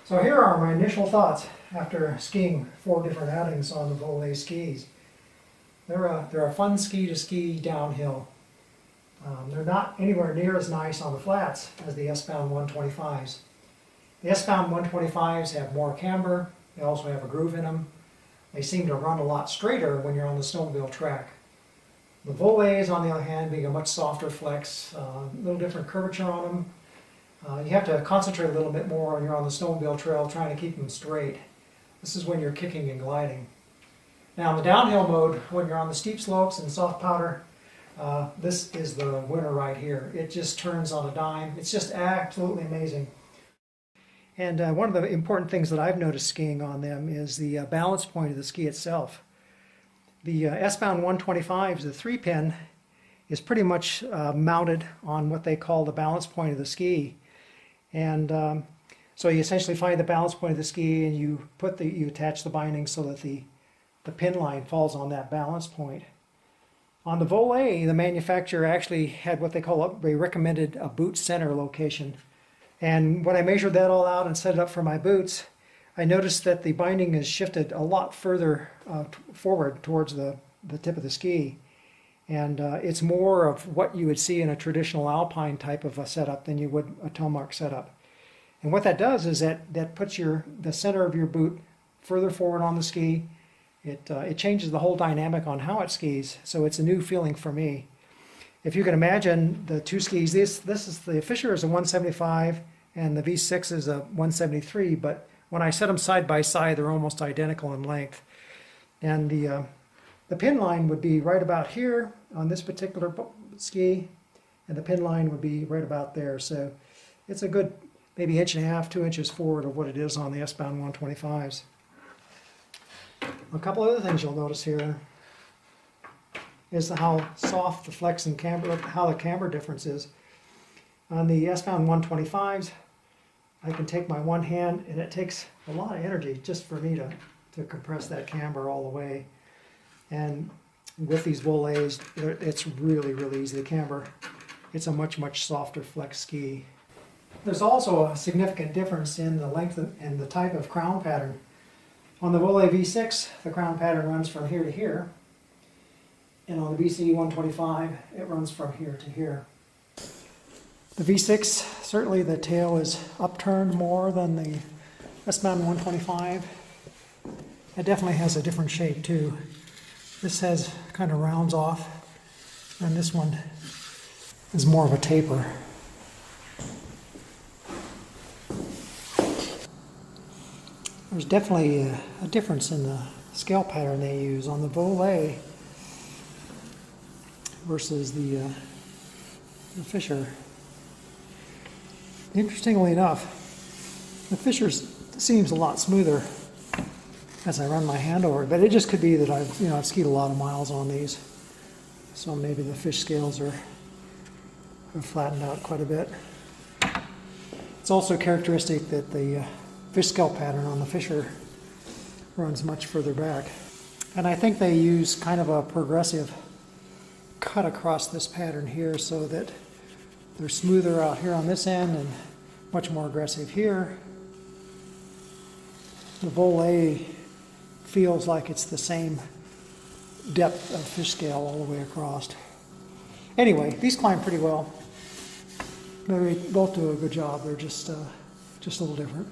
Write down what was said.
So here are my initial thoughts after skiing 4 different outings on the Voile skis. They're a fun ski to ski downhill. They're not anywhere near as nice on the flats as the S-Bound 125s. The S-Bound 125s have more camber. They also have a groove in them. They seem to run a lot straighter when you're on the snowmobile track. The Voiles, on the other hand, being a much softer flex, a little different curvature on them. You have to concentrate a little bit more when you're on the snowmobile trail trying to keep them straight. This is when you're kicking and gliding. Now in the downhill mode, when you're on the steep slopes and soft powder, this is the winner right here. It just turns on a dime. It's just absolutely amazing. And one of the important things that I've noticed skiing on them is the balance point of the ski itself. The S-Bound 125s, the 3-pin, is pretty much mounted on what they call the balance point of the ski. And so you essentially find the balance point of the ski and you attach the binding so that the pin line falls on that balance point. On the Voile, the manufacturer actually had what they recommended a boot center location. And when I measured that all out and set it up for my boots, I noticed that the binding is shifted a lot further forward towards the tip of the ski. And it's more of what you would see in a traditional alpine type of a setup than you would a Tomark setup. And what that does is that puts the center of your boot further forward on the ski. It changes the whole dynamic on how it skis, so it's a new feeling for me. If you can imagine the two skis, this is the Fischer is a 175 and the V6 is a 173, but when I set them side by side, they're almost identical in length. And the pin line would be right about here on this particular ski, and the pin line would be right about there. So it's a good maybe 1.5 to 2 inches forward of what it is on the S-Bound 125s. A couple other things you'll notice here is how soft the flex and camber, how the camber difference is. On the S-Bound 125s, I can take my one hand, and it takes a lot of energy just for me to compress that camber all the way. And with these Voiles, it's really, really easy to camber. It's a much, much softer flex ski. There's also a significant difference in the length and the type of crown pattern. On the Voile V6, the crown pattern runs from here to here. And on the BC 125, it runs from here to here. The V6, certainly the tail is upturned more than the S-Bound 125. It definitely has a different shape too. This kind of rounds off, and this one is more of a taper. There's definitely a difference in the scale pattern they use on the Voile versus the Fischer. Interestingly enough, the Fischer seems a lot smoother as I run my hand over it, but it just could be that I've skied a lot of miles on these, so maybe the fish scales have flattened out quite a bit. It's also characteristic that the fish scale pattern on the Fischer runs much further back, and I think they use kind of a progressive cut across this pattern here so that they're smoother out here on this end and much more aggressive here. The Voile feels like it's the same depth of fish scale all the way across. Anyway, these climb pretty well. They both do a good job. They're just a little different.